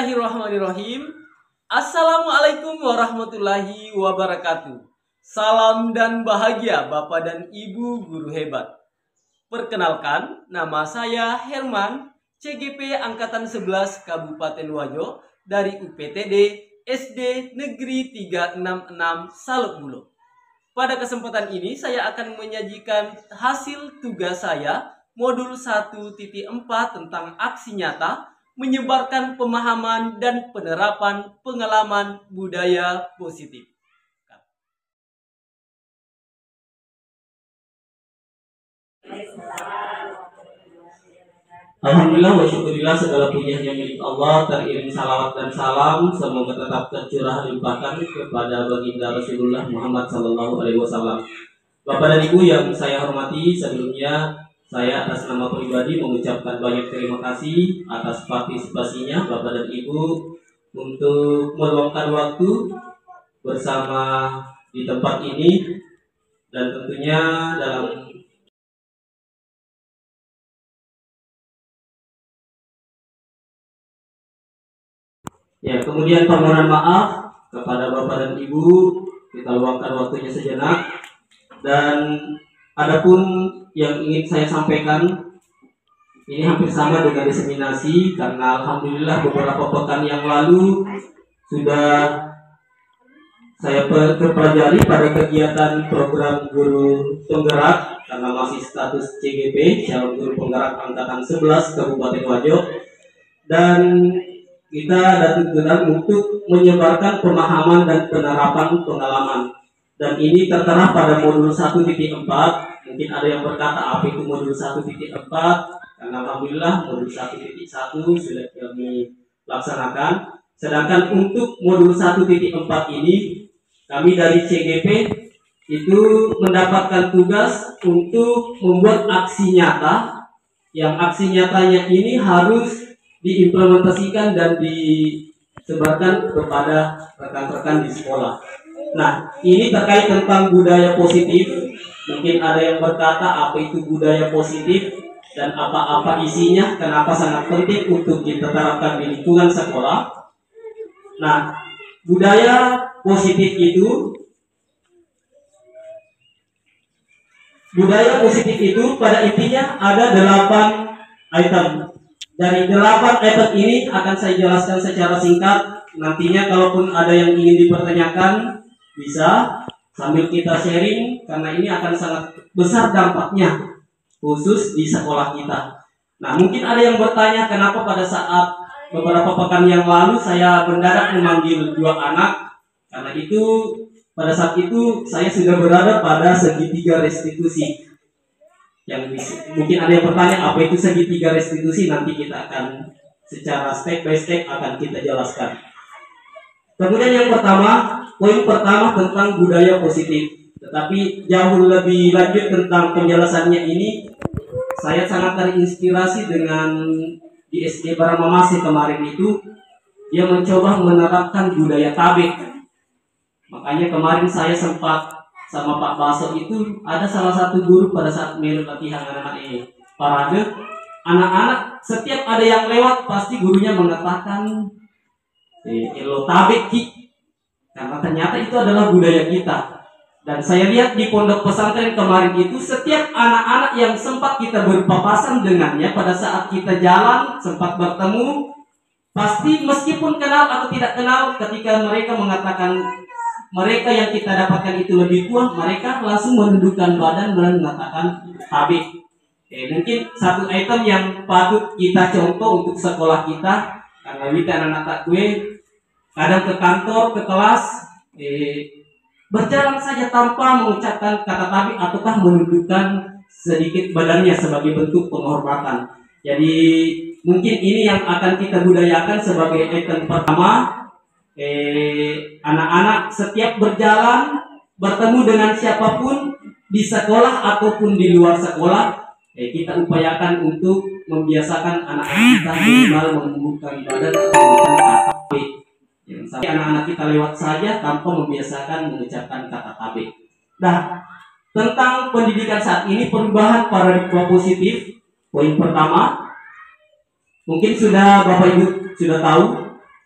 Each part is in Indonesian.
Bismillahirrahmanirrahim. Assalamualaikum warahmatullahi wabarakatuh. Salam dan bahagia Bapak dan Ibu guru hebat. Perkenalkan, nama saya Herman, CGP Angkatan 11 Kabupaten Wajo dari UPTD SD Negeri 366 Salukbulo. Pada kesempatan ini saya akan menyajikan hasil tugas saya modul 1.4 tentang aksi nyata menyebarkan pemahaman dan penerapan pengalaman budaya positif. Alhamdulillah wa syukurillah, segala puji hanya milik Allah, teriring salawat dan salam semoga tetap tercurah limpahkan kepada baginda Rasulullah Muhammad SAW. Bapak dan Ibu yang saya hormati, sebelumnya saya atas nama pribadi mengucapkan banyak terima kasih atas partisipasinya Bapak dan Ibu untuk meluangkan waktu bersama di tempat ini, dan tentunya dalam kemudian permohonan maaf kepada Bapak dan Ibu, kita luangkan waktunya sejenak. Dan adapun yang ingin saya sampaikan ini hampir sama dengan diseminasi, karena alhamdulillah beberapa pekan yang lalu sudah saya pelajari pada kegiatan program guru penggerak, karena masih status CGP, calon guru penggerak angkatan 11 Kabupaten Wajo, dan kita ada tuntunan untuk menyebarkan pemahaman dan penerapan pengalaman. Dan ini tertera pada modul 1.4. Mungkin ada yang berkata apa itu modul 1.4, karena alhamdulillah modul 1.1 sudah kami laksanakan. Sedangkan untuk modul 1.4 ini kami dari CGP itu mendapatkan tugas untuk membuat aksi nyata, yang aksi nyatanya ini harus diimplementasikan dan disebarkan kepada rekan-rekan di sekolah. Nah, ini terkait tentang budaya positif. Mungkin ada yang berkata apa itu budaya positif dan apa-apa isinya, kenapa sangat penting untuk diterapkan di lingkungan sekolah. Nah, budaya positif itu pada intinya ada 8 item. Dari 8 item ini akan saya jelaskan secara singkat. Nantinya kalaupun ada yang ingin dipertanyakan bisa sambil kita sharing, karena ini akan sangat besar dampaknya khusus di sekolah kita. Nah, mungkin ada yang bertanya kenapa pada saat beberapa pekan yang lalu saya mendadak memanggil 2 anak. Karena itu pada saat itu saya sudah berada pada segitiga restitusi. Yang mungkin ada yang bertanya apa itu segitiga restitusi, nanti kita akan secara step by step akan kita jelaskan. Kemudian yang pertama, poin pertama tentang budaya positif. Tetapi jauh lebih lanjut tentang penjelasannya ini, saya sangat terinspirasi dengan di SD Baramamase kemarin itu, dia mencoba menerapkan budaya tabik. Makanya kemarin saya sempat sama Pak Baso itu, ada salah satu guru pada saat melu latihan anak-anak ini parade, anak-anak setiap ada yang lewat pasti gurunya mengatakan elo tabek ki, karena ternyata itu adalah budaya kita. Dan saya lihat di pondok pesantren kemarin itu, setiap anak-anak yang sempat kita berpapasan dengannya pada saat kita jalan sempat bertemu, pasti meskipun kenal atau tidak kenal, ketika mereka mengatakan mereka yang kita dapatkan itu lebih tua, mereka langsung menundukkan badan dan mengatakan tabik. Mungkin satu item yang patut kita contoh untuk sekolah kita, karena kita anak-anak gue kadang ke kantor, ke kelas, berjalan saja tanpa mengucapkan kata tabik ataukah menundukkan sedikit badannya sebagai bentuk penghormatan. Jadi mungkin ini yang akan kita budayakan sebagai item pertama. Anak-anak setiap berjalan bertemu dengan siapapun di sekolah ataupun di luar sekolah, kita upayakan untuk membiasakan anak-anak kita minimal membuka badan atau mengucapkan kata tabik. Sampai anak-anak kita lewat saja tanpa membiasakan mengucapkan kata tabik. Nah, tentang pendidikan saat ini, perubahan paradigma positif, poin pertama, mungkin sudah Bapak Ibu sudah tahu,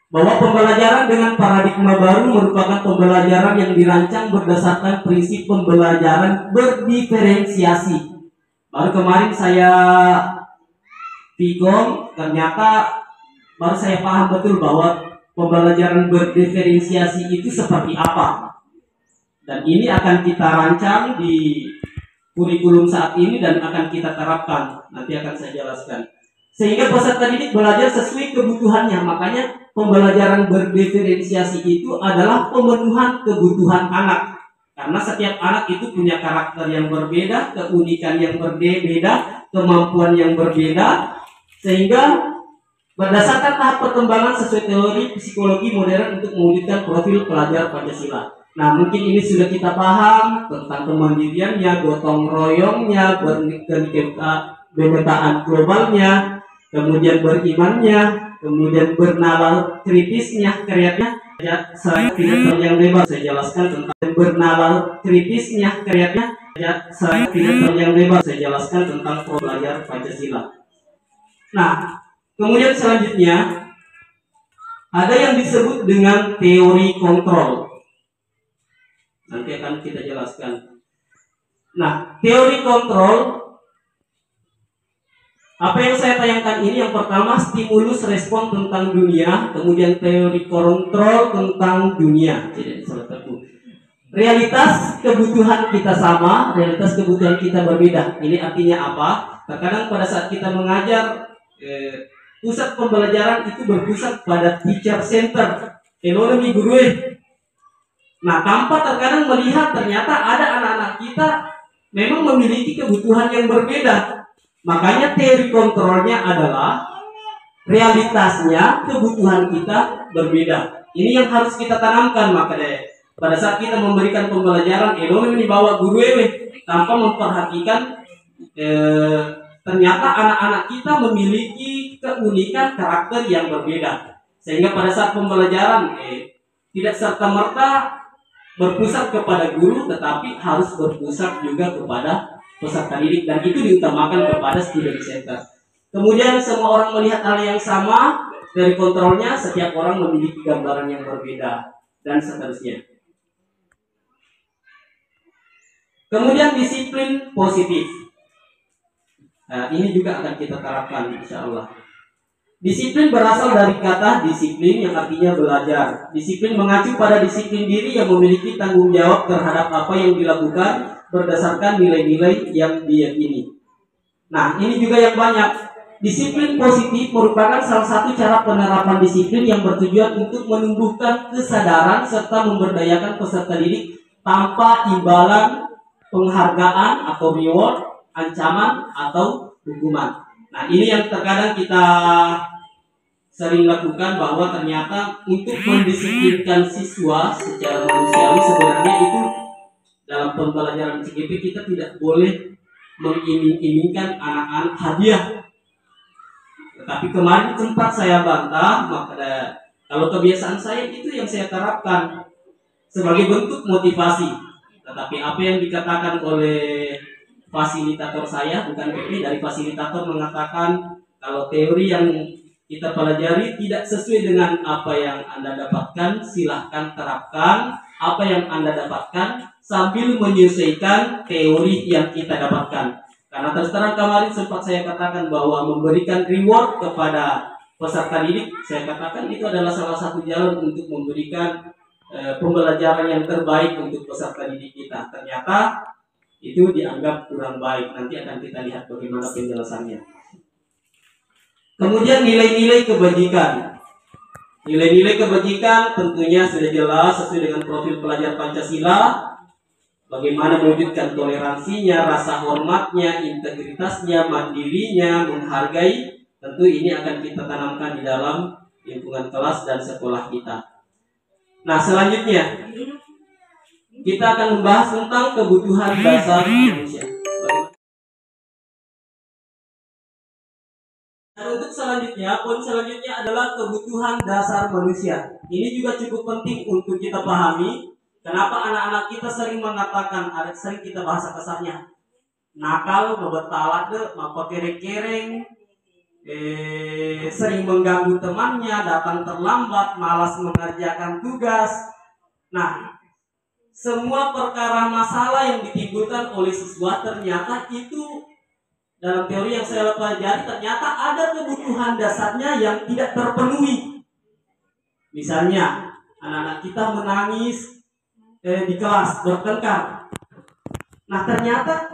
bahwa pembelajaran dengan paradigma baru merupakan pembelajaran yang dirancang berdasarkan prinsip pembelajaran berdiferensiasi. Baru kemarin saya Pikom, ternyata baru saya paham betul bahwa pembelajaran berdiferensiasi itu seperti apa. Dan ini akan kita rancang di kurikulum saat ini dan akan kita terapkan. Nanti akan saya jelaskan. Sehingga peserta didik belajar sesuai kebutuhannya. Makanya pembelajaran berdiferensiasi itu adalah pemenuhan kebutuhan anak. Karena setiap anak itu punya karakter yang berbeda, keunikan yang berbeda, kemampuan yang berbeda. Sehingga berdasarkan tahap perkembangan sesuai teori psikologi modern untuk mewujudkan profil pelajar Pancasila. Nah, mungkin ini sudah kita paham tentang kemandiriannya, gotong royongnya, kebinekaan globalnya, kemudian berimannya, kemudian bernalar kritisnya, kreatifnya. Ya, saya tidak tahu yang lebar, saya jelaskan tentang bernalar kritisnya, kreatifnya. Ya, saya tidak tahu yang lebar, saya jelaskan tentang pelajar Pancasila. Nah, kemudian selanjutnya ada yang disebut dengan teori kontrol. Nanti akan kita jelaskan. Nah, teori kontrol, apa yang saya tayangkan ini yang pertama stimulus respon tentang dunia, kemudian teori kontrol tentang dunia. Jadi realitas kebutuhan kita sama, realitas kebutuhan kita berbeda. Ini artinya apa? Terkadang pada saat kita mengajar, pusat pembelajaran itu berpusat pada teacher center, ekonomi guru. Nah, tanpa terkadang melihat ternyata ada anak-anak kita memang memiliki kebutuhan yang berbeda. Makanya teori kontrolnya adalah realitasnya kebutuhan kita berbeda. Ini yang harus kita tanamkan. Makanya pada saat kita memberikan pembelajaran ekonomi dibawa guru tanpa memperhatikan ternyata anak-anak kita memiliki keunikan karakter yang berbeda. Sehingga pada saat pembelajaran tidak serta-merta berpusat kepada guru, tetapi harus berpusat juga kepada peserta didik, dan itu diutamakan kepada student center. Kemudian semua orang melihat hal yang sama, dari kontrolnya setiap orang memiliki gambaran yang berbeda, dan seterusnya. Kemudian disiplin positif. Nah, ini juga akan kita terapkan insya Allah. Disiplin berasal dari kata disiplin yang artinya belajar. Disiplin mengacu pada disiplin diri yang memiliki tanggung jawab terhadap apa yang dilakukan berdasarkan nilai-nilai yang diyakini. Nah, ini juga yang banyak. Disiplin positif merupakan salah satu cara penerapan disiplin yang bertujuan untuk menumbuhkan kesadaran serta memberdayakan peserta didik tanpa imbalan, penghargaan atau reward, ancaman atau hukuman. Nah, ini yang terkadang kita sering lakukan, bahwa ternyata untuk mendisiplinkan siswa secara manusiawi sebenarnya itu dalam pembelajaran CGP kita tidak boleh mengiming-imingkan anak-anak hadiah. Tetapi kemarin sempat saya bantah, maka kalau kebiasaan saya itu yang saya terapkan sebagai bentuk motivasi. Tetapi apa yang dikatakan oleh fasilitator saya, bukan PP, dari fasilitator mengatakan kalau teori yang kita pelajari tidak sesuai dengan apa yang Anda dapatkan, silahkan terapkan apa yang Anda dapatkan sambil menyesuaikan teori yang kita dapatkan. Karena terus terang kemarin sempat saya katakan bahwa memberikan reward kepada peserta didik, saya katakan itu adalah salah satu jalan untuk memberikan pembelajaran yang terbaik untuk peserta didik kita. Ternyata itu dianggap kurang baik. Nanti akan kita lihat bagaimana penjelasannya. Kemudian nilai-nilai kebajikan. Nilai-nilai kebajikan tentunya sudah jelas sesuai dengan profil pelajar Pancasila. Bagaimana mewujudkan toleransinya, rasa hormatnya, integritasnya, mandirinya, menghargai. Tentu ini akan kita tanamkan di dalam lingkungan kelas dan sekolah kita. Nah, selanjutnya kita akan membahas tentang kebutuhan dasar manusia. Dan untuk selanjutnya, poin selanjutnya adalah kebutuhan dasar manusia. Ini juga cukup penting untuk kita pahami. Kenapa anak-anak kita sering mengatakan, sering kita bahasa kasarnya, nakal, ngebetalak deh, mapa kereng-kereng, sering mengganggu temannya, datang terlambat, malas mengerjakan tugas. Nah, semua perkara masalah yang ditimbulkan oleh siswa ternyata itu dalam teori yang saya pelajari ternyata ada kebutuhan dasarnya yang tidak terpenuhi. Misalnya, anak-anak kita menangis di kelas bertengkar. Nah, ternyata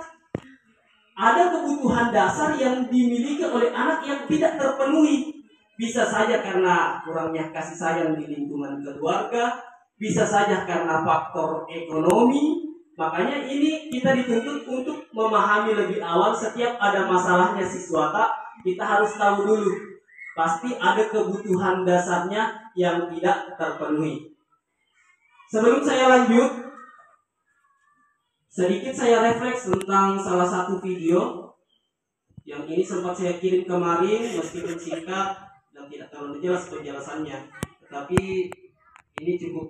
ada kebutuhan dasar yang dimiliki oleh anak yang tidak terpenuhi. Bisa saja karena kurangnya kasih sayang di lingkungan keluarga, bisa saja karena faktor ekonomi. Makanya ini kita dituntut untuk memahami lebih awal setiap ada masalahnya siswa, kita harus tahu dulu. Pasti ada kebutuhan dasarnya yang tidak terpenuhi. Sebelum saya lanjut, sedikit saya refleks tentang salah satu video yang ini sempat saya kirim kemarin, meskipun singkat dan tidak terlalu jelas penjelasannya, tetapi ini cukup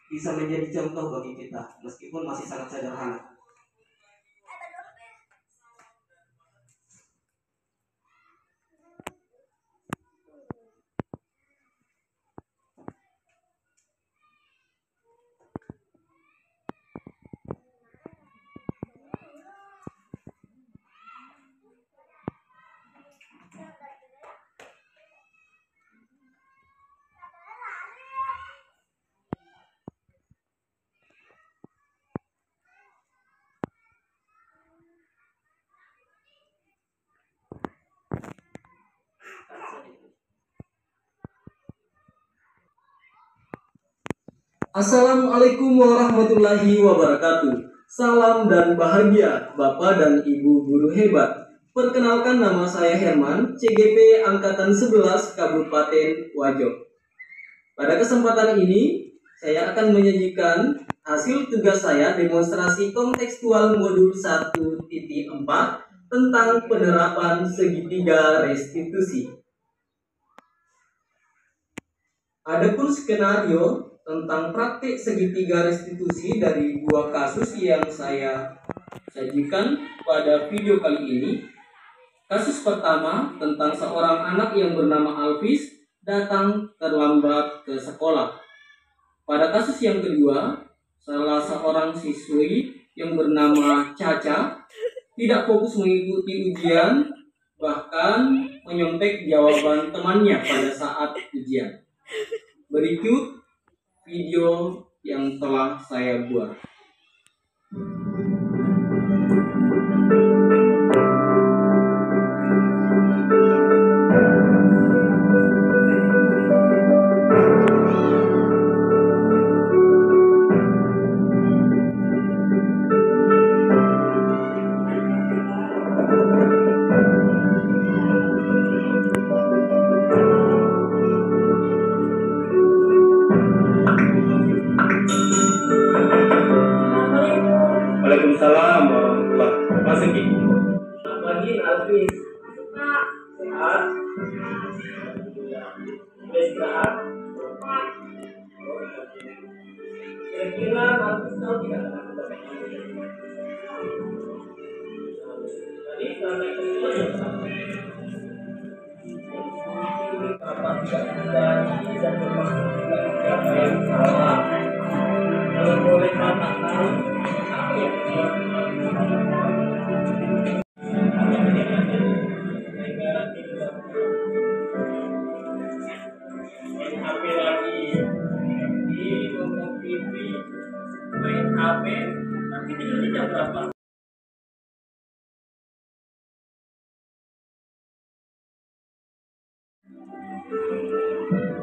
bisa menjadi contoh bagi kita, meskipun masih sangat sederhana. Assalamualaikum warahmatullahi wabarakatuh. Salam dan bahagia Bapak dan Ibu guru hebat. Perkenalkan, nama saya Herman, CGP Angkatan 11 Kabupaten Wajo. Pada kesempatan ini, saya akan menyajikan hasil tugas saya demonstrasi kontekstual modul 1.4 tentang penerapan segitiga restitusi. Adapun skenario tentang praktik segitiga restitusi dari dua kasus yang saya sajikan pada video kali ini. Kasus pertama tentang seorang anak yang bernama Alvis datang terlambat ke sekolah. Pada kasus yang kedua, salah seorang siswi yang bernama Caca tidak fokus mengikuti ujian, bahkan menyontek jawaban temannya pada saat ujian. Berikut video yang telah saya buat. Waalaikumsalam warahmatullahi wabarakatuh. Mas Egi. Pagi Alvis. Sehat. Istirahat. Kira-kira Alvis tahu tidak? Tadi sampai ke apa tidak terjadi dan bermaksud tidak apa yang salah. Kalau boleh kata tahu. Main HP lagi di nonton TV, main HP, tapi tidurnya jam berapa?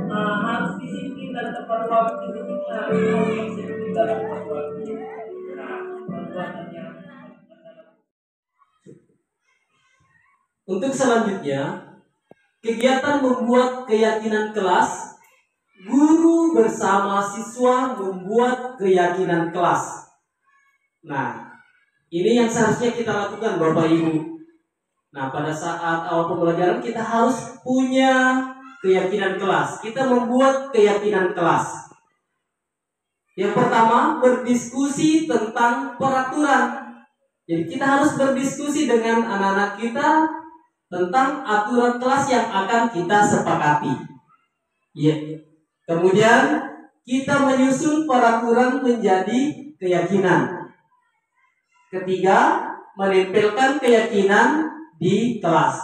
Harus disiplin dan tepat waktu, harus disiplin dan tepat waktu. Untuk selanjutnya, kegiatan membuat keyakinan kelas. Guru bersama siswa membuat keyakinan kelas. Nah, ini yang seharusnya kita lakukan Bapak Ibu. Nah, pada saat awal pembelajaran kita harus punya keyakinan kelas. Kita membuat keyakinan kelas. Yang pertama, berdiskusi tentang peraturan. Jadi kita harus berdiskusi dengan anak-anak kita tentang aturan kelas yang akan kita sepakati. Ya. Kemudian kita menyusun peraturan menjadi keyakinan. Ketiga, menempelkan keyakinan di kelas.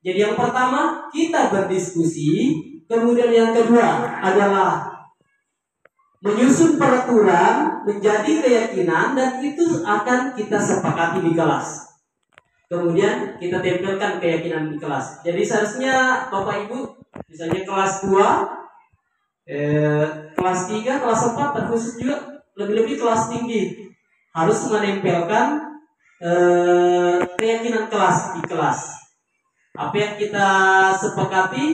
Jadi yang pertama kita berdiskusi, kemudian yang kedua adalah menyusun peraturan menjadi keyakinan dan itu akan kita sepakati di kelas. Kemudian kita tempelkan keyakinan di kelas. Jadi seharusnya Bapak Ibu misalnya kelas 2, kelas 3, kelas 4 terkhusus juga lebih-lebih kelas tinggi harus menempelkan keyakinan kelas di kelas. Apa yang kita sepakati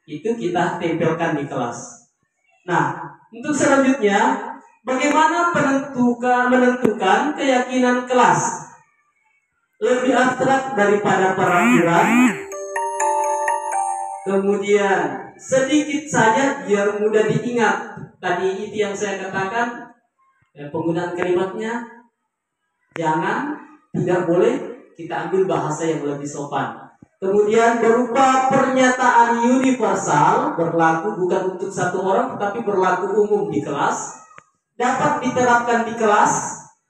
itu kita tempelkan di kelas. Nah, untuk selanjutnya bagaimana menentukan keyakinan kelas? Lebih abstrak daripada peraturan. Kemudian sedikit saja biar mudah diingat. Tadi itu yang saya katakan, penggunaan kalimatnya jangan, tidak boleh kita ambil bahasa yang lebih sopan. Kemudian berupa pernyataan universal, berlaku bukan untuk satu orang tetapi berlaku umum di kelas, dapat diterapkan di kelas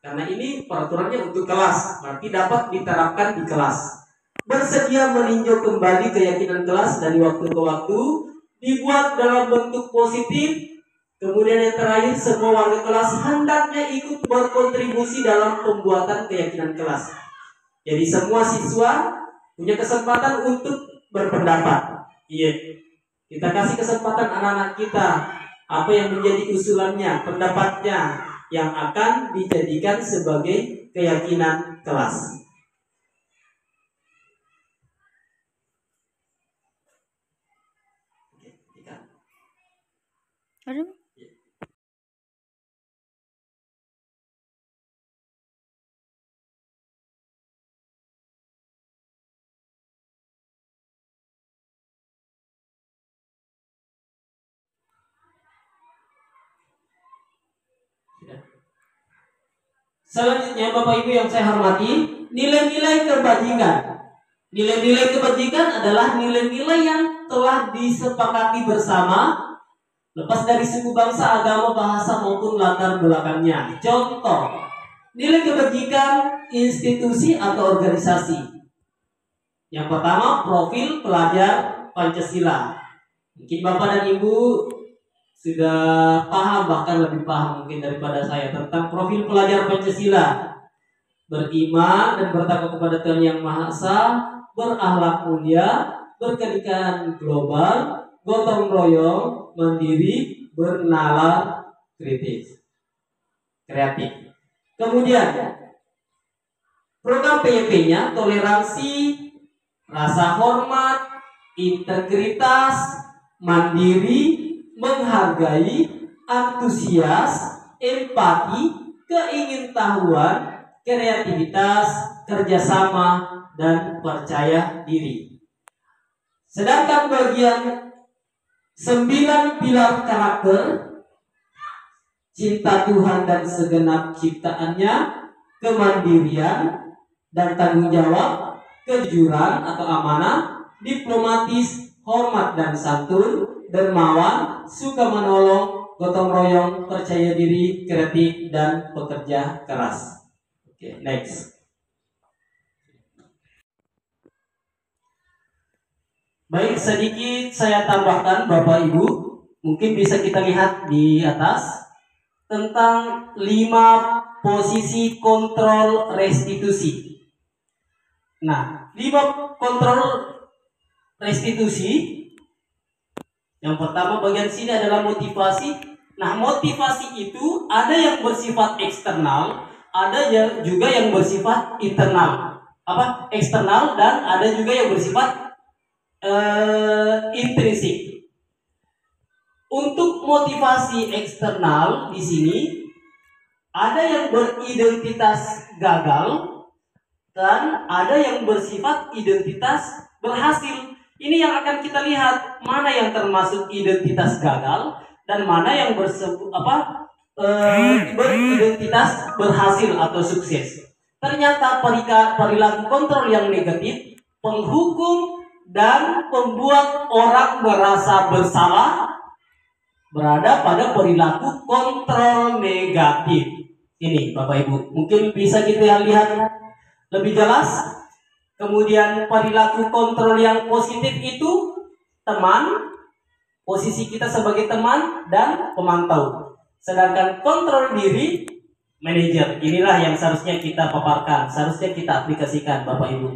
karena ini peraturannya untuk kelas, berarti dapat diterapkan di kelas. Bersedia meninjau kembali keyakinan kelas dari waktu ke waktu, dibuat dalam bentuk positif. Kemudian yang terakhir, semua warga kelas hendaknya ikut berkontribusi dalam pembuatan keyakinan kelas. Jadi semua siswa punya kesempatan untuk berpendapat. Iya, kita kasih kesempatan anak-anak kita apa yang menjadi usulannya, pendapatnya yang akan dijadikan sebagai keyakinan kelas. Aduh. Selanjutnya Bapak Ibu yang saya hormati, nilai-nilai kebajikan. Nilai-nilai kebajikan adalah nilai-nilai yang telah disepakati bersama, lepas dari suku, bangsa, agama, bahasa maupun latar belakangnya. Contoh, nilai kebajikan institusi atau organisasi. Yang pertama, profil pelajar Pancasila. Mungkin Bapak dan Ibu sudah paham, bahkan lebih paham mungkin daripada saya tentang profil pelajar Pancasila. Beriman dan bertakwa kepada Tuhan Yang Maha Esa, berakhlak mulia, berkeadilan global, gotong royong, mandiri, bernalar kritis, kreatif. Kemudian program PYP-nya toleransi, rasa hormat, integritas, mandiri, menghargai, antusias, empati, keingintahuan, kreativitas, kerjasama, dan percaya diri. Sedangkan bagian 9 pilar karakter, cinta Tuhan dan segenap ciptaannya, kemandirian dan tanggung jawab, kejujuran atau amanah, diplomatis, hormat dan santun, dermawan, suka menolong, gotong royong, percaya diri, kreatif, dan pekerja keras. Oke, next. Baik, sedikit saya tambahkan Bapak Ibu, mungkin bisa kita lihat di atas tentang 5 posisi kontrol restitusi. Nah, 5 kontrol restitusi. Yang pertama bagian sini adalah motivasi. Nah, motivasi itu ada yang bersifat eksternal, ada juga yang bersifat internal. Eksternal, dan ada juga yang bersifat intrinsik. Untuk motivasi eksternal di sini ada yang beridentitas gagal dan ada yang bersifat identitas berhasil. Ini yang akan kita lihat, mana yang termasuk identitas gagal dan mana yang beridentitas berhasil atau sukses. Ternyata perilaku kontrol yang negatif penghukum dan pembuat orang merasa bersalah berada pada perilaku kontrol negatif. Ini Bapak Ibu, mungkin bisa kita lihat lebih jelas. Kemudian perilaku kontrol yang positif itu teman, posisi kita sebagai teman dan pemantau. Sedangkan kontrol diri manajer. Inilah yang seharusnya kita paparkan, seharusnya kita aplikasikan Bapak Ibu.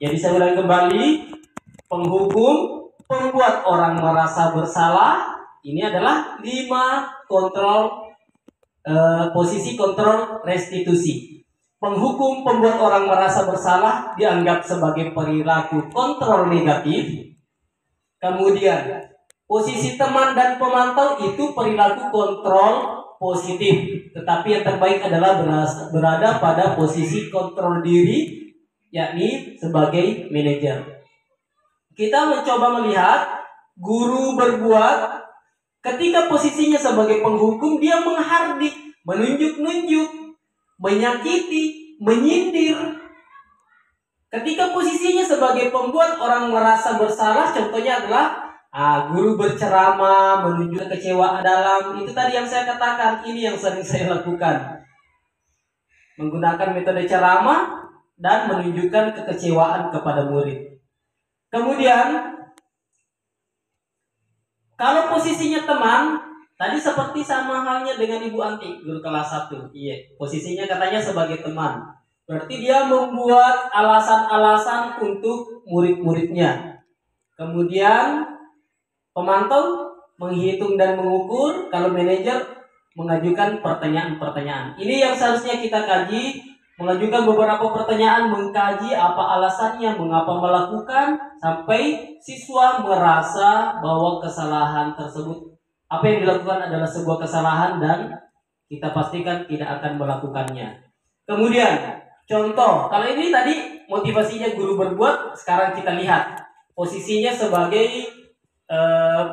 Jadi saya ulang kembali, penghukum, pembuat orang merasa bersalah, ini adalah 5 kontrol posisi kontrol restitusi. Penghukum, pembuat orang merasa bersalah dianggap sebagai perilaku kontrol negatif. Kemudian posisi teman dan pemantau itu perilaku kontrol positif, tetapi yang terbaik adalah berada pada posisi kontrol diri, yakni sebagai manajer. Kita mencoba melihat guru berbuat ketika posisinya sebagai penghukum, dia menghardik, menunjuk-nunjuk, menyakiti, menyindir. Ketika posisinya sebagai pembuat orang merasa bersalah, contohnya adalah guru berceramah, menunjukkan kekecewaan dalam, itu tadi yang saya katakan, ini yang sering saya lakukan. Menggunakan metode ceramah dan menunjukkan kekecewaan kepada murid. Kemudian, kalau posisinya teman, tadi seperti sama halnya dengan Ibu Anti, guru kelas 1. Iya, posisinya katanya sebagai teman. Berarti dia membuat alasan-alasan untuk murid-muridnya. Kemudian pemantau menghitung dan mengukur, kalau manajer mengajukan pertanyaan-pertanyaan. Ini yang seharusnya kita kaji, mengajukan beberapa pertanyaan, mengkaji apa alasannya, mengapa melakukan, sampai siswa merasa bahwa kesalahan tersebut, apa yang dilakukan adalah sebuah kesalahan dan kita pastikan tidak akan melakukannya. Kemudian, contoh, kalau ini tadi motivasinya guru berbuat, sekarang kita lihat posisinya sebagai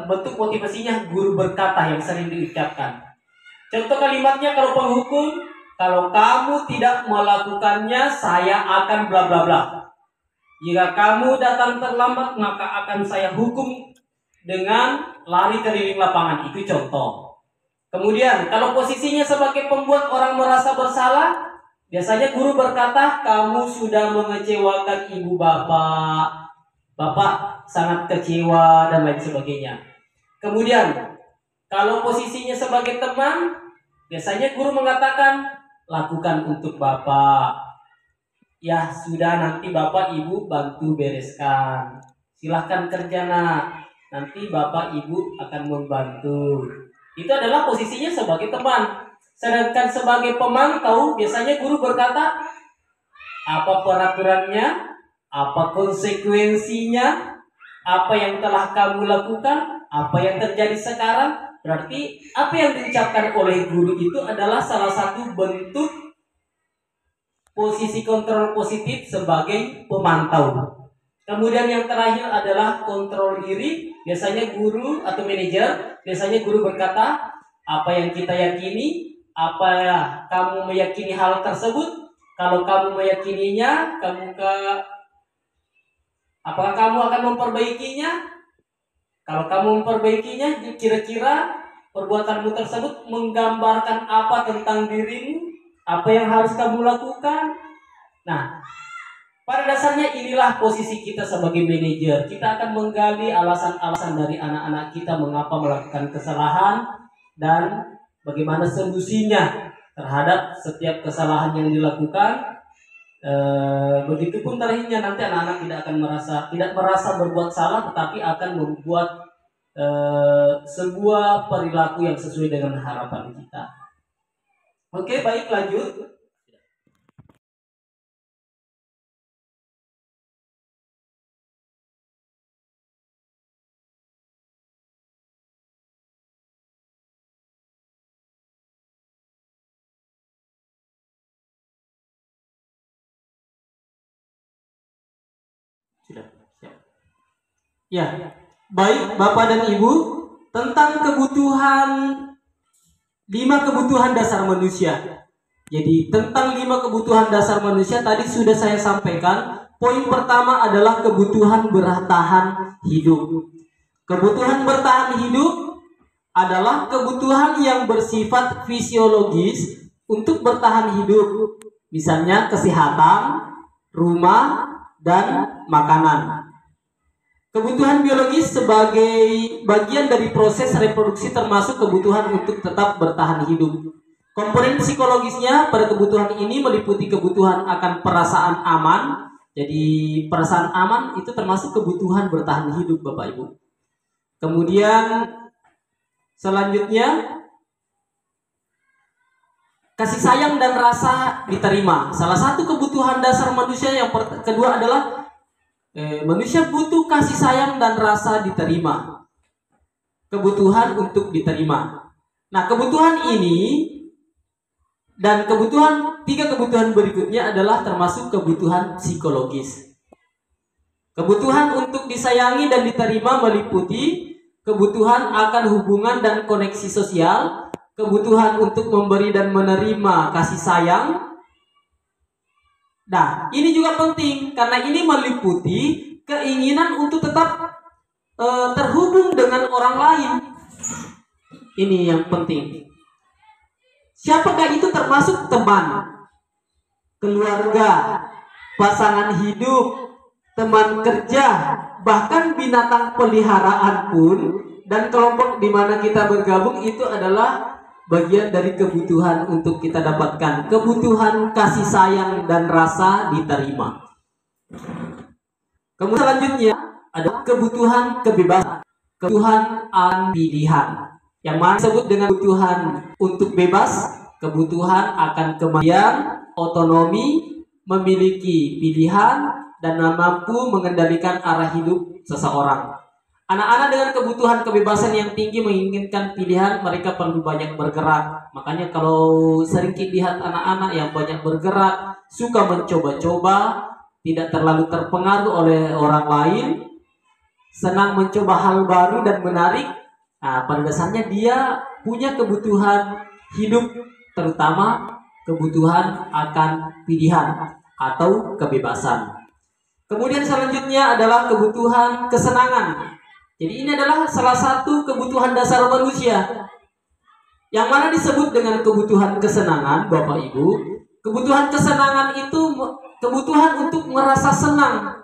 bentuk motivasinya guru berkata yang sering diucapkan. Contoh kalimatnya kalau penghukum, kalau kamu tidak melakukannya, saya akan bla bla bla. Jika kamu datang terlambat, maka akan saya hukum dengan lari keliling lapangan. Itu contoh. Kemudian, kalau posisinya sebagai pembuat orang merasa bersalah, biasanya guru berkata, kamu sudah mengecewakan ibu bapak. Bapak sangat kecewa dan lain sebagainya. Kemudian, kalau posisinya sebagai teman, biasanya guru mengatakan, lakukan untuk bapak. Ya sudah, nanti bapak ibu bantu bereskan. Silahkan kerja nak, nanti bapak ibu akan membantu. Itu adalah posisinya sebagai teman. Sedangkan sebagai pemantau, biasanya guru berkata, apa peraturannya, apa konsekuensinya, apa yang telah kamu lakukan, apa yang terjadi sekarang. Berarti apa yang diucapkan oleh guru itu adalah salah satu bentuk posisi kontrol positif sebagai pemantau. Kemudian yang terakhir adalah kontrol diri. Biasanya guru atau manajer, biasanya guru berkata, apa yang kita yakini, apa ya kamu meyakini hal tersebut. Kalau kamu meyakininya, apakah kamu akan memperbaikinya? Kalau kamu memperbaikinya, kira-kira perbuatanmu tersebut menggambarkan apa tentang dirimu? Apa yang harus kamu lakukan? Nah, pada dasarnya inilah posisi kita sebagai manajer. Kita akan menggali alasan-alasan dari anak-anak kita mengapa melakukan kesalahan dan bagaimana solusinya terhadap setiap kesalahan yang dilakukan. Begitupun terakhirnya nanti anak-anak tidak merasa berbuat salah, tetapi akan membuat sebuah perilaku yang sesuai dengan harapan kita. Oke, baik, lanjut. Sudah, siap. Ya, baik Bapak dan Ibu, tentang kebutuhan 5 kebutuhan dasar manusia. Jadi tentang 5 kebutuhan dasar manusia tadi sudah saya sampaikan. Poin pertama adalah kebutuhan bertahan hidup. Kebutuhan bertahan hidup adalah kebutuhan yang bersifat fisiologis untuk bertahan hidup. Misalnya kesehatan, rumah, dan makanan. Kebutuhan biologis sebagai bagian dari proses reproduksi termasuk kebutuhan untuk tetap bertahan hidup. Komponen psikologisnya pada kebutuhan ini meliputi kebutuhan akan perasaan aman. Jadi perasaan aman itu termasuk kebutuhan bertahan hidup, Bapak Ibu. Kemudian selanjutnya kasih sayang dan rasa diterima. Salah satu kebutuhan dasar manusia yang kedua adalah manusia butuh kasih sayang dan rasa diterima. Kebutuhan untuk diterima. Nah, kebutuhan ini dan tiga kebutuhan berikutnya adalah termasuk kebutuhan psikologis. Kebutuhan untuk disayangi dan diterima meliputi kebutuhan akan hubungan dan koneksi sosial, kebutuhan untuk memberi dan menerima kasih sayang. Nah, ini juga penting karena ini meliputi keinginan untuk tetap terhubung dengan orang lain. Ini yang penting. Siapakah itu? Termasuk teman, keluarga, pasangan hidup, teman kerja, bahkan binatang peliharaan pun dan kelompok di mana kita bergabung itu adalah bagian dari kebutuhan untuk kita dapatkan. Kebutuhan kasih sayang dan rasa diterima. Kemudian selanjutnya ada kebutuhan kebebasan, kebutuhan pilihan. Yang mana disebut dengan kebutuhan untuk bebas, kebutuhan akan kemandirian, otonomi, memiliki pilihan, dan mampu mengendalikan arah hidup seseorang. Anak-anak dengan kebutuhan kebebasan yang tinggi menginginkan pilihan, mereka perlu banyak bergerak. Makanya kalau sering lihat anak-anak yang banyak bergerak, suka mencoba-coba, tidak terlalu terpengaruh oleh orang lain, senang mencoba hal baru dan menarik. Nah, pada dasarnya dia punya kebutuhan hidup, terutama kebutuhan akan pilihan atau kebebasan. Kemudian selanjutnya adalah kebutuhan kesenangan. Jadi ini adalah salah satu kebutuhan dasar manusia, yang mana disebut dengan kebutuhan kesenangan, Bapak Ibu. Kebutuhan kesenangan itu kebutuhan untuk merasa senang.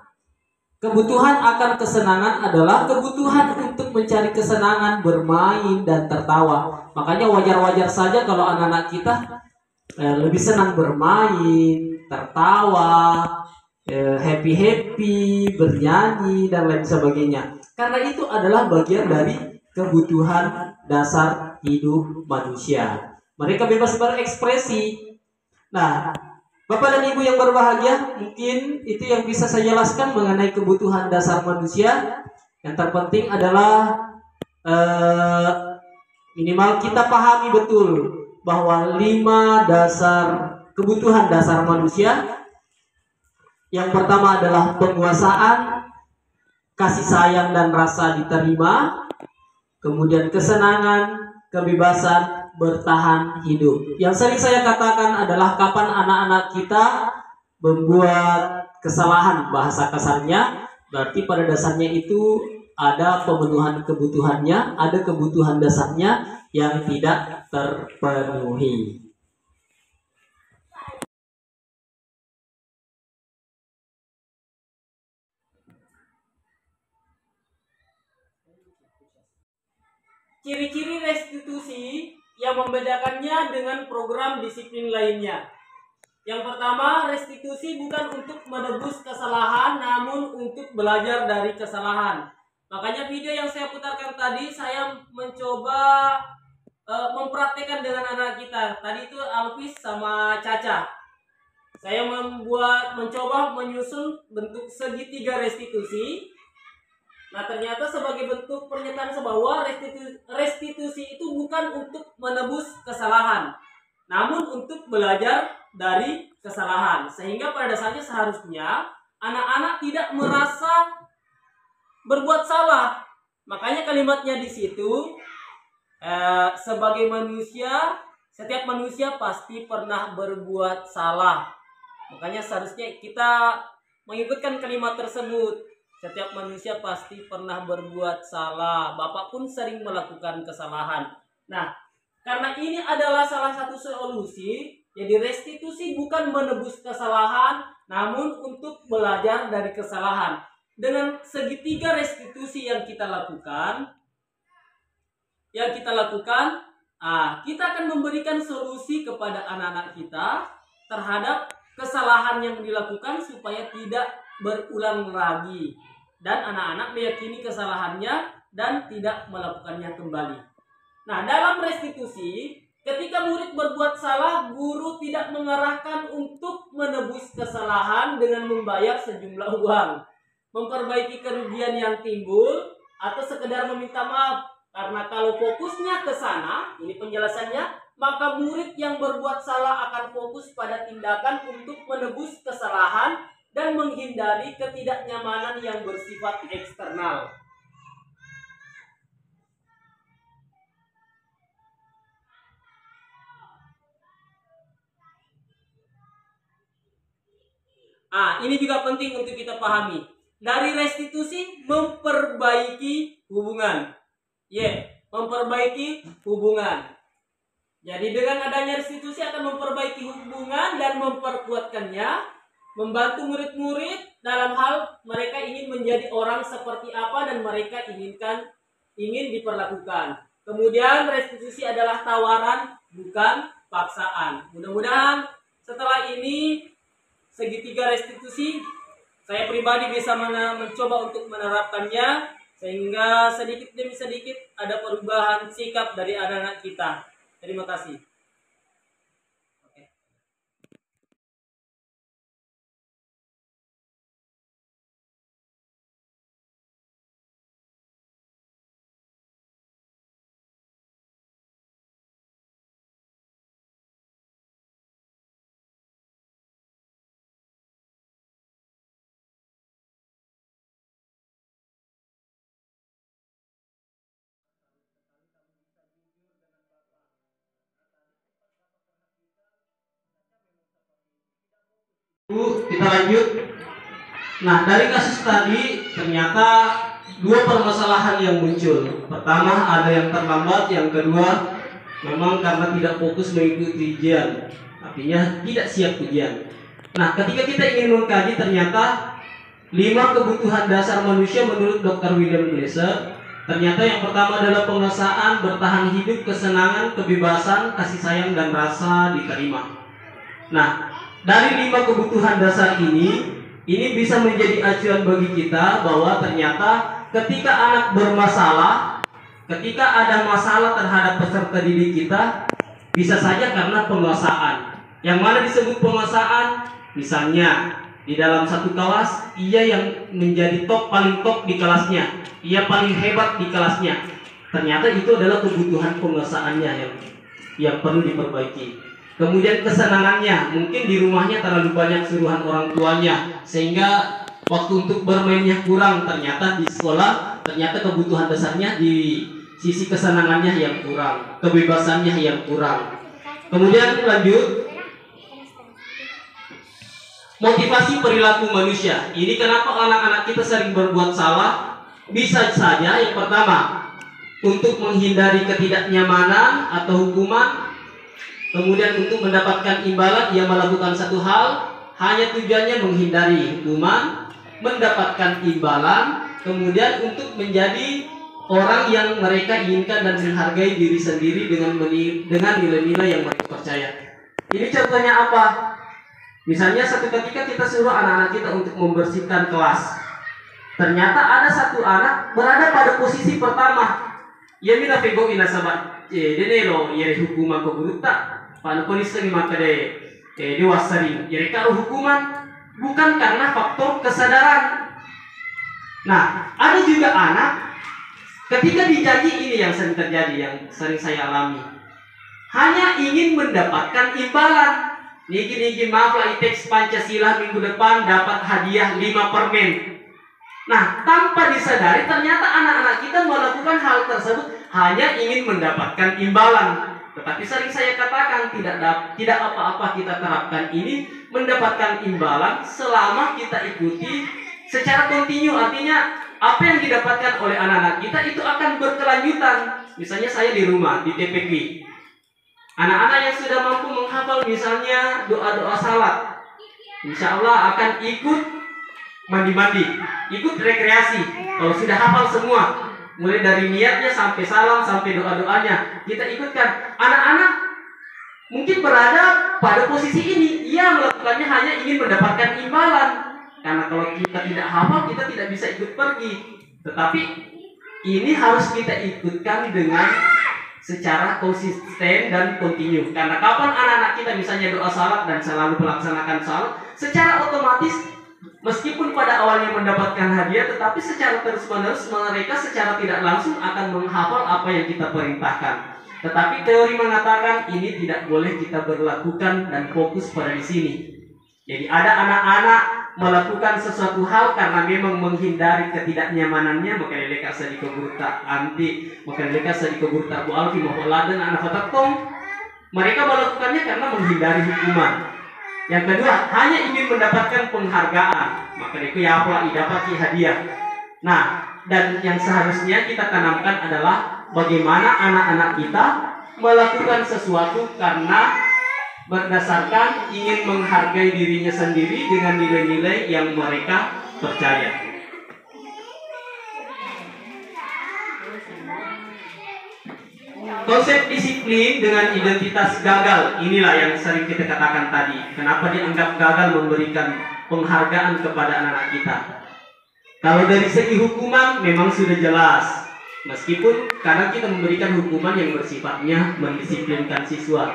Kebutuhan akan kesenangan adalah kebutuhan untuk mencari kesenangan, bermain, dan tertawa. Makanya wajar-wajar saja kalau anak-anak kita lebih senang bermain, tertawa, happy-happy, bernyanyi, dan lain sebagainya. Karena itu adalah bagian dari kebutuhan dasar hidup manusia. Mereka bebas berekspresi. Nah, Bapak dan Ibu yang berbahagia, mungkin itu yang bisa saya jelaskan mengenai kebutuhan dasar manusia. Yang terpenting adalah minimal kita pahami betul bahwa 5 kebutuhan dasar manusia. Yang pertama adalah penguasaan, kasih sayang dan rasa diterima, kemudian kesenangan, kebebasan, bertahan hidup. Yang sering saya katakan adalah kapan anak-anak kita membuat kesalahan, bahasa kasarnya, berarti pada dasarnya itu ada pemenuhan kebutuhannya, ada kebutuhan dasarnya yang tidak terpenuhi. Ciri-ciri restitusi yang membedakannya dengan program disiplin lainnya. Yang pertama, restitusi bukan untuk menebus kesalahan, namun untuk belajar dari kesalahan. Makanya video yang saya putarkan tadi, saya mencoba mempraktekkan dengan anak kita. Tadi itu Alvis sama Caca. Saya mencoba menyusun bentuk segitiga restitusi. Nah, ternyata sebagai bentuk pernyataan bahwa restitusi itu bukan untuk menebus kesalahan, namun untuk belajar dari kesalahan. Sehingga pada dasarnya seharusnya anak-anak tidak merasa berbuat salah. Makanya kalimatnya di situ, sebagai manusia, setiap manusia pasti pernah berbuat salah. Makanya seharusnya kita mengikutkan kalimat tersebut. Setiap manusia pasti pernah berbuat salah. Bapak pun sering melakukan kesalahan. Nah, karena ini adalah salah satu solusi, jadi restitusi bukan menebus kesalahan, namun untuk belajar dari kesalahan. Dengan segitiga restitusi yang kita lakukan, kita akan memberikan solusi kepada anak-anak kita terhadap kesalahan yang dilakukan supaya tidak berulang lagi, dan anak-anak meyakini kesalahannya dan tidak melakukannya kembali. Nah, dalam restitusi, ketika murid berbuat salah, guru tidak mengarahkan untuk menebus kesalahan dengan membayar sejumlah uang, memperbaiki kerugian yang timbul, atau sekedar meminta maaf. Karena kalau fokusnya ke sana, ini penjelasannya, maka murid yang berbuat salah akan fokus pada tindakan untuk menebus kesalahan dan menghindari ketidaknyamanan yang bersifat eksternal. Ini juga penting untuk kita pahami. Dari restitusi memperbaiki hubungan. Memperbaiki hubungan. Jadi dengan adanya restitusi akan memperbaiki hubungan dan memperkuatkannya, membantu murid-murid dalam hal mereka ingin menjadi orang seperti apa dan mereka ingin diperlakukan. Kemudian restitusi adalah tawaran, bukan paksaan. Mudah-mudahan setelah ini segitiga restitusi, saya pribadi bisa mencoba untuk menerapkannya, sehingga sedikit demi sedikit ada perubahan sikap dari anak-anak kita. Terima kasih. Kita lanjut. Nah, dari kasus tadi ternyata dua permasalahan yang muncul. Pertama, ada yang terlambat, yang kedua memang karena tidak fokus mengikuti ujian, artinya tidak siap ujian. Nah, ketika kita ingin mengkaji, ternyata 5 kebutuhan dasar manusia menurut Dr. William Glasser. Ternyata yang pertama adalah penguasaan, bertahan hidup, kesenangan, kebebasan, kasih sayang, dan rasa diterima. Nah, dari 5 kebutuhan dasar ini bisa menjadi acuan bagi kita bahwa ternyata ketika anak bermasalah, ketika ada masalah terhadap peserta didik kita, bisa saja karena penguasaan. Yang mana disebut penguasaan? Misalnya di dalam satu kelas, ia yang menjadi paling top di kelasnya, ia paling hebat di kelasnya. Ternyata itu adalah kebutuhan penguasaannya yang perlu diperbaiki. Kemudian kesenangannya, mungkin di rumahnya terlalu banyak suruhan orang tuanya sehingga waktu untuk bermainnya kurang. Ternyata di sekolah, ternyata kebutuhan dasarnya di sisi kesenangannya yang kurang, kebebasannya yang kurang. Kemudian lanjut, motivasi perilaku manusia. Ini kenapa anak-anak kita sering berbuat salah? Bisa saja yang pertama untuk menghindari ketidaknyamanan atau hukuman. Kemudian untuk mendapatkan imbalan, ia melakukan satu hal, hanya tujuannya menghindari hukuman, mendapatkan imbalan, kemudian untuk menjadi orang yang mereka inginkan dan menghargai diri sendiri dengan nilai-nilai yang mereka percaya. Ini contohnya apa? Misalnya satu ketika kita suruh anak-anak kita untuk membersihkan kelas. Ternyata ada satu anak berada pada posisi pertama. Ia mina fego ina sabat. Dene lo yere hukuman ko guruta. Pada polis lagi maka de wasari. Yere karo hukuman bukan karena faktor kesadaran. Nah, ada juga anak ketika dijanji, ini yang sering terjadi, yang sering saya alami. Hanya ingin mendapatkan imbalan. Niki maaf lah, teks Pancasila minggu depan dapat hadiah 5 permen. Nah, tanpa disadari ternyata anak-anak kita melakukan hal tersebut hanya ingin mendapatkan imbalan. Tetapi sering saya katakan tidak apa-apa kita terapkan ini mendapatkan imbalan selama kita ikuti secara kontinu. Artinya apa yang didapatkan oleh anak-anak kita itu akan berkelanjutan. Misalnya saya di rumah di TPQ, anak-anak yang sudah mampu menghafal misalnya doa-doa salat, insya Allah akan ikut mandi-mandi, ikut rekreasi. Kalau sudah hafal semua, mulai dari niatnya sampai salam sampai doa-doanya, kita ikutkan. Anak-anak mungkin berada pada posisi ini, ia melakukannya hanya ingin mendapatkan imbalan. Karena kalau kita tidak hafal, kita tidak bisa ikut pergi. Tetapi ini harus kita ikutkan dengan secara konsisten dan kontinu. Karena kapan anak-anak kita misalnya doa salat dan selalu melaksanakan salat, secara otomatis meskipun pada awalnya mendapatkan hadiah, tetapi secara terus-menerus mereka secara tidak langsung akan menghafal apa yang kita perintahkan. Tetapi teori mengatakan ini tidak boleh kita berlakukan dan fokus pada di sini. Jadi ada anak-anak melakukan sesuatu hal karena memang menghindari ketidaknyamanannya, maka mereka sedikit burta anti, maka mereka sedikit burta bu alfi mahola dan anak fataktom. Mereka melakukannya karena menghindari hukuman. Yang kedua, hanya ingin mendapatkan penghargaan, maka itu ya apa dapat hadiah. Nah, dan yang seharusnya kita tanamkan adalah bagaimana anak-anak kita melakukan sesuatu karena berdasarkan ingin menghargai dirinya sendiri dengan nilai-nilai yang mereka percaya. Konsep disiplin dengan identitas gagal, inilah yang sering kita katakan tadi. Kenapa dianggap gagal memberikan penghargaan kepada anak-anak kita? Kalau dari segi hukuman memang sudah jelas. Meskipun kadang kita memberikan hukuman yang bersifatnya mendisiplinkan siswa,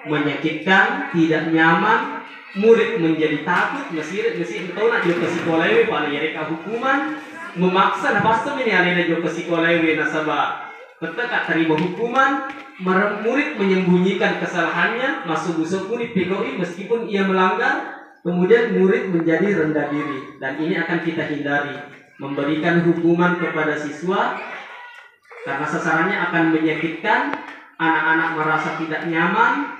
menyakitkan, tidak nyaman, murid menjadi takut, mesti tahu nak jo ke sekolah pada mereka hukuman, memaksa nah pasti ini ada jo ke sekolah nasabah. Ketika terima hukuman, murid menyembunyikan kesalahannya, masuk busuk pun dipegoi meskipun ia melanggar, kemudian murid menjadi rendah diri, dan ini akan kita hindari. Memberikan hukuman kepada siswa karena sasarannya akan menyakitkan, anak-anak merasa tidak nyaman,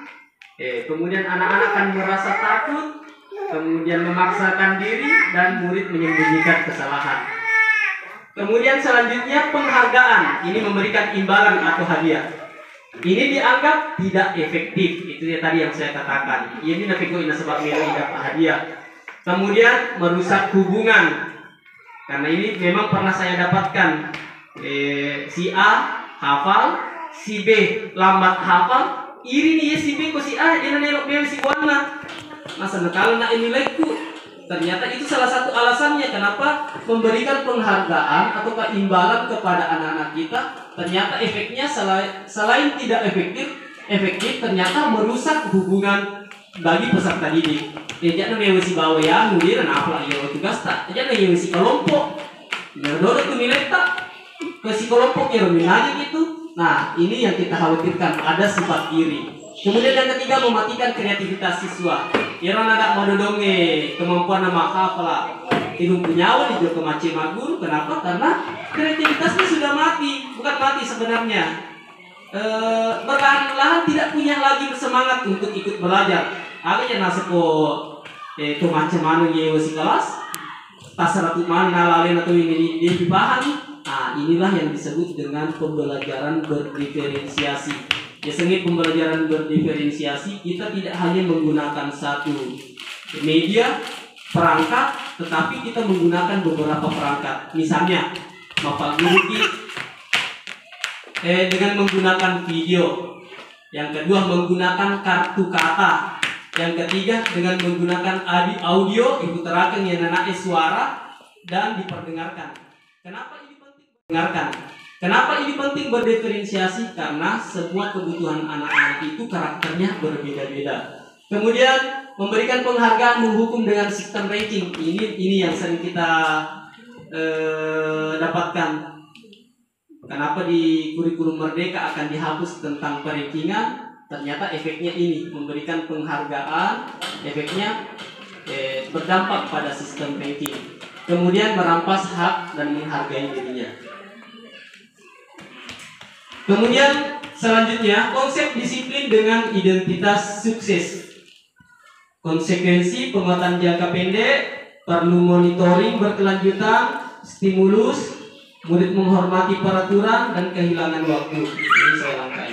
kemudian anak-anak akan merasa takut, kemudian memaksakan diri, dan murid menyembunyikan kesalahan. Kemudian selanjutnya penghargaan, ini memberikan imbalan atau hadiah. Ini dianggap tidak efektif, itu ya tadi yang saya katakan. Ini nafiko ina sebab tidak hadiah. Kemudian merusak hubungan, karena ini memang pernah saya dapatkan. Si A hafal, si B lambat hafal, iri nih si B ko si A dia nelok dia si warna. Masa kalau nak ini lekku. Ternyata itu salah satu alasannya kenapa memberikan penghargaan atau imbalan kepada anak-anak kita. Ternyata efeknya selain tidak efektif ternyata merusak hubungan bagi peserta didik. Jangan mewesi bawa ya, nulir dan apa ya tugas tak. Jangan mewesi kelompok. Nerdor tu nilai tak ke si kelompok yang aja gitu. Nah ini yang kita khawatirkan, ada sifat iri. Kemudian yang ketiga, mematikan kreativitas siswa. Yang ada mododonge kemampuan nama hafal, hidung punyawa di joko macam magur. Kenapa? Karena kreativitasnya sudah mati, bukan mati sebenarnya. Perlahan-lahan tidak punya lagi semangat untuk ikut belajar. Akhirnya nasiko itu macam mana yang si kelas, tasaratu mana lain atau ini dipahami. Nah inilah yang disebut dengan pembelajaran berdiferensiasi. Ya sengit pembelajaran berdiferensiasi, kita tidak hanya menggunakan satu media, perangkat, tetapi kita menggunakan beberapa perangkat. Misalnya, Bapak Guru dengan menggunakan video. Yang kedua, menggunakan kartu kata. Yang ketiga, dengan menggunakan audio, diputerakan yang nanaknya suara, dan diperdengarkan. Kenapa ini penting? Dengarkan. Kenapa ini penting berdiferensiasi? Karena semua kebutuhan anak-anak itu karakternya berbeda-beda. Kemudian memberikan penghargaan, menghukum dengan sistem ranking. Ini yang sering kita dapatkan. Kenapa di kurikulum Merdeka akan dihapus tentang perankingan? Ternyata efeknya ini, memberikan penghargaan, efeknya berdampak pada sistem ranking. Kemudian merampas hak dan menghargai dirinya. Kemudian Selanjutnya, konsep disiplin dengan identitas sukses. Konsekuensi penguatan jangka pendek, perlu monitoring berkelanjutan, stimulus, murid menghormati peraturan, dan kehilangan waktu. Ini saya langkai.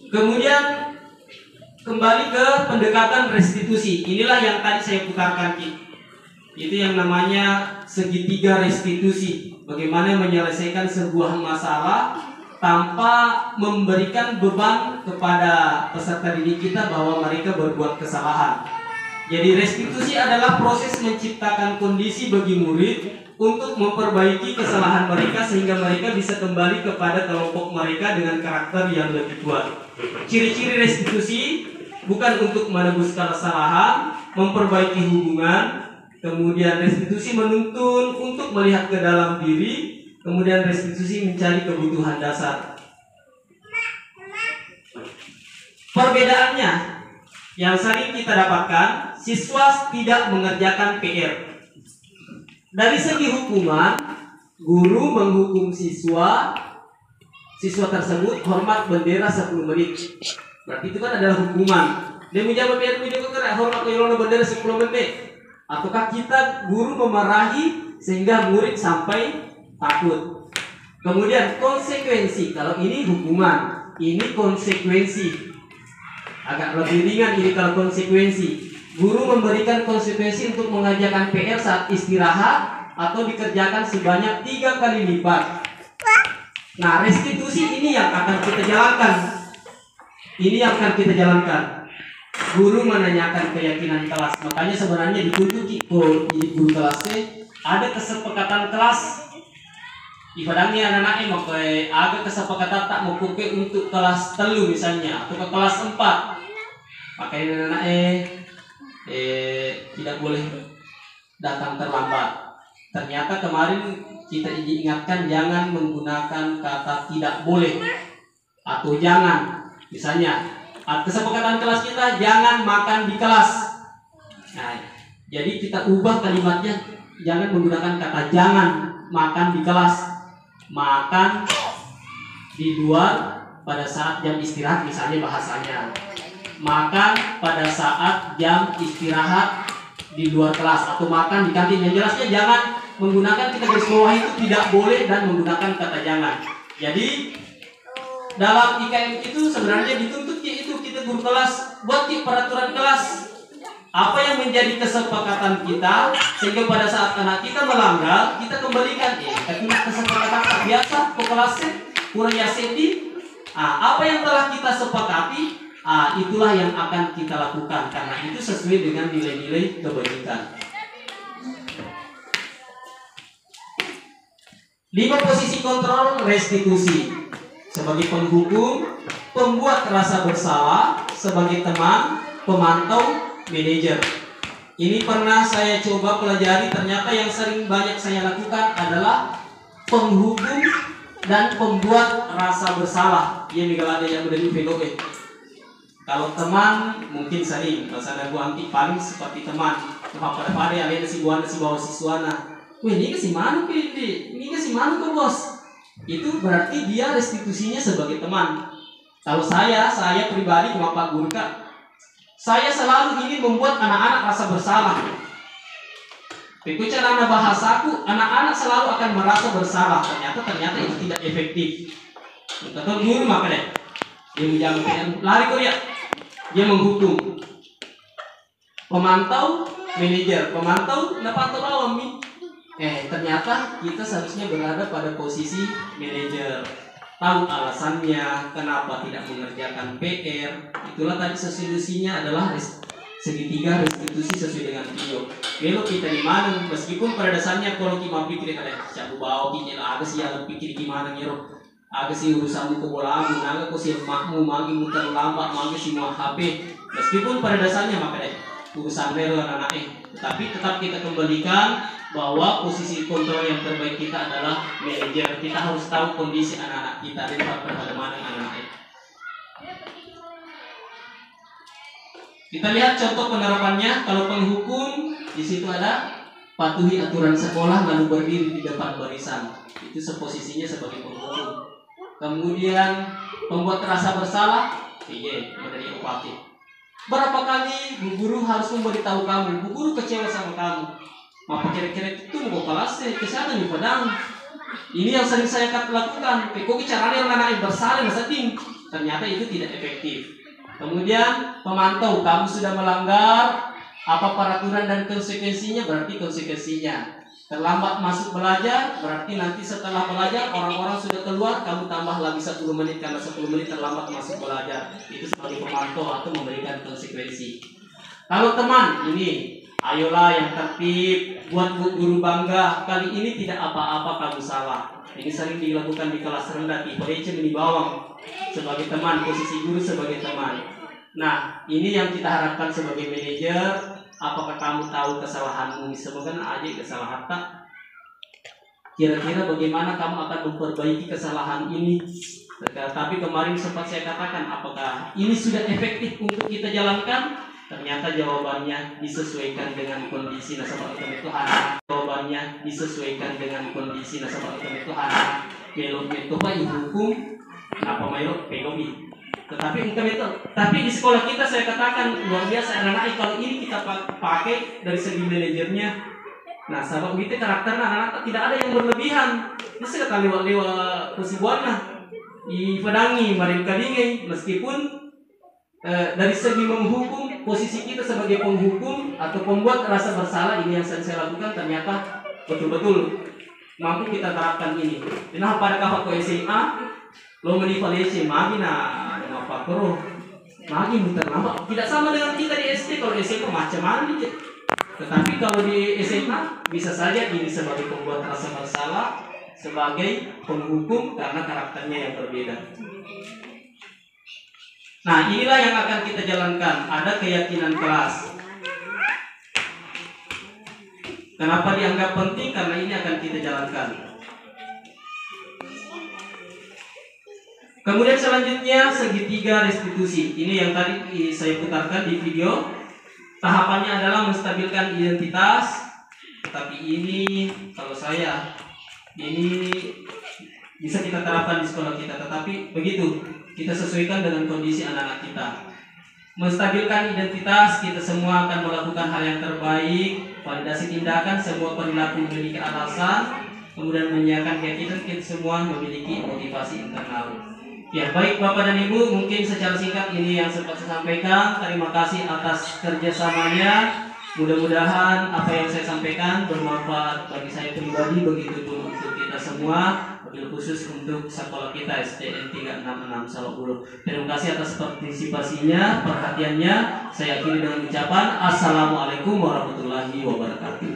Kemudian kembali ke pendekatan restitusi. Inilah yang tadi saya putarkan, itu yang namanya segitiga restitusi. Bagaimana menyelesaikan sebuah masalah tanpa memberikan beban kepada peserta didik kita bahwa mereka berbuat kesalahan. Jadi restitusi adalah proses menciptakan kondisi bagi murid untuk memperbaiki kesalahan mereka sehingga mereka bisa kembali kepada kelompok mereka dengan karakter yang lebih kuat. Ciri-ciri restitusi bukan untuk menebus kesalahan, memperbaiki hubungan. Kemudian restitusi menuntun untuk melihat ke dalam diri. Kemudian restitusi mencari kebutuhan dasar. Perbedaannya yang sering kita dapatkan, siswa tidak mengerjakan PR. Dari segi hukuman, guru menghukum siswa tersebut hormat bendera 10 menit. Berarti itu kan adalah hukuman. Dia menjawab PR hormat bendera 10 menit. Ataukah kita guru memarahi sehingga murid sampai takut. Kemudian konsekuensi, kalau ini hukuman, ini konsekuensi. Agak lebih ringan ini kalau konsekuensi. Guru memberikan konsekuensi untuk mengajarkan PR saat istirahat atau dikerjakan sebanyak 3 kali lipat. Nah, restitusi ini yang akan kita jalankan. Ini yang akan kita jalankan. Guru menanyakan keyakinan kelas. Makanya sebenarnya dituntut jadi guru kelasnya ada kesepakatan kelas. Ibadahnya anak-anak pakai ada kesepakatan tak mau pakai untuk kelas 3 misalnya atau ke kelas 4. Pakai anak-anak tidak boleh datang terlambat. Ternyata kemarin kita ingatkan jangan menggunakan kata tidak boleh atau jangan. Misalnya kesepakatan kelas kita jangan makan di kelas. Nah, jadi kita ubah kalimatnya, jangan menggunakan kata jangan makan di kelas, makan di luar pada saat jam istirahat misalnya bahasanya. Makan pada saat jam istirahat di luar kelas atau makan di kantin. Yang jelasnya jangan menggunakan, kita garis bawah itu tidak boleh dan menggunakan kata jangan. Jadi dalam IKM itu sebenarnya dituntut itu kita guru kelas buat peraturan kelas. Apa yang menjadi kesepakatan kita sehingga pada saat anak kita melanggar kita kembalikan kita kesepakatan biasa ke kelasnya kurang ya sedih. Apa yang telah kita sepakati itulah yang akan kita lakukan karena itu sesuai dengan nilai-nilai kebajikan. 5 posisi kontrol restitusi. Sebagai penghukum, pembuat rasa bersalah, sebagai teman, pemantau, manajer. Ini pernah saya coba pelajari, ternyata yang sering banyak saya lakukan adalah penghukum dan pembuat rasa bersalah. Ia ada yang menjadi PDOE. Kalau teman mungkin sering, bahasa gua anti paling seperti teman. Pada yang ada si buana si bawa siswana. Wih, ini ke si manu ke ini ke si manu ke bos. Itu berarti dia restitusinya sebagai teman. Kalau saya pribadi sama Pak Guru Kak, saya selalu ingin membuat anak-anak rasa bersalah. Itu cara bahasaku, anak-anak selalu akan merasa bersalah. Ternyata itu tidak efektif. Tetap guru maka deh. Dia menjamin lari Korea. Dia menghukum. Pemantau, manajer. Pemantau, dapat bawah mi. Ternyata kita seharusnya berada pada posisi manajer. Tahu alasannya kenapa tidak mengerjakan PR. Itulah tadi solusinya adalah segitiga restitusi sesuai dengan video. Kalau kita di mana, meskipun pada dasarnya kalau kita pikir ada siapa bawa kita ada sih yang pikir gimana nyero, ada sih urusanmu ke bola, naga kau sih makmu magi muter lambat magi si mau HP. Meskipun pada dasarnya makanya urusan relo anak-anak tetapi tetap kita kembalikan bahwa posisi kontrol yang terbaik kita adalah manajer. Kita harus tahu kondisi anak-anak kita dan pada mana anak-anak. Kita lihat contoh penerapannya. Kalau penghukum di situ ada patuhi aturan sekolah lalu berdiri di depan barisan. Itu posisinya sebagai penghukum. Kemudian pembuat rasa bersalah, menjadi upati. Berapa kali bu guru harus memberitahu kamu, bu guru kecewa sama kamu. Maka kira-kira itu mau kelas ke sana nih padang. Ini yang sering saya lakukan. Kok caranya anak bersalah setting. Ternyata itu tidak efektif. Kemudian pemantau, kamu sudah melanggar apa peraturan dan konsekuensinya, berarti konsekuensinya. Terlambat masuk belajar, berarti nanti setelah belajar orang-orang sudah keluar, kamu tambah lagi 10 menit karena 10 menit terlambat masuk belajar. Itu sebagai pemantau atau memberikan konsekuensi. Kalau teman, ini ayolah yang tertib, buat guru bangga. Kali ini tidak apa-apa kamu salah. Ini sering dilakukan di kelas rendah, di PDC ini bawang sebagai teman, posisi guru sebagai teman. Nah, ini yang kita harapkan sebagai manajer. Apakah kamu tahu kesalahanmu? Semoga aja kesalahan tak. Kira-kira bagaimana kamu akan memperbaiki kesalahan ini? Tapi kemarin sempat saya katakan, apakah ini sudah efektif untuk kita jalankan? Ternyata jawabannya disesuaikan dengan kondisi nasabah itu anak. Jawabannya disesuaikan dengan kondisi nasabah itu anak. Belum itu pak hukum apa mayor pegobi. Tapi di sekolah kita saya katakan luar biasa anak-anak kalau ini kita pakai dari segi manajernya. Nah, sahabat kita karakter anak-anak tidak ada yang berlebihan. Ini sekali lewat persibuana di pedangi mereka dingin meskipun dari segi menghukum posisi kita sebagai penghukum atau pembuat rasa bersalah ini yang saya lakukan ternyata betul-betul mampu kita terapkan ini. Nah pada kakak SMA lo menivalesi magina apa koro magi muter nampak tidak sama dengan kita di SD. Kalau di SMA macam-macam tetapi kalau di SMA bisa saja ini sebagai pembuat rasa bersalah sebagai penghukum karena karakternya yang berbeda. Nah inilah yang akan kita jalankan. Ada keyakinan kelas. Kenapa dianggap penting? Karena ini akan kita jalankan. Kemudian selanjutnya segitiga restitusi. Ini yang tadi saya putarkan di video. Tahapannya adalah menstabilkan identitas. Tapi ini kalau saya ini bisa kita terapkan di sekolah kita. Tetapi begitu kita sesuaikan dengan kondisi anak-anak kita. Menstabilkan identitas, kita semua akan melakukan hal yang terbaik. Validasi tindakan, semua perilaku memiliki alasan. Kemudian menyiapkan keyakinan, kita semua memiliki motivasi internal. Ya baik Bapak dan Ibu, mungkin secara singkat ini yang sempat saya sampaikan. Terima kasih atas kerjasamanya. Mudah-mudahan apa yang saya sampaikan bermanfaat bagi saya pribadi, begitu pun untuk kita semua, wabil khusus untuk sekolah kita SDN 366 Salobulu. Terima kasih atas partisipasinya, perhatiannya. Saya akhiri dengan ucapan Assalamualaikum warahmatullahi wabarakatuh.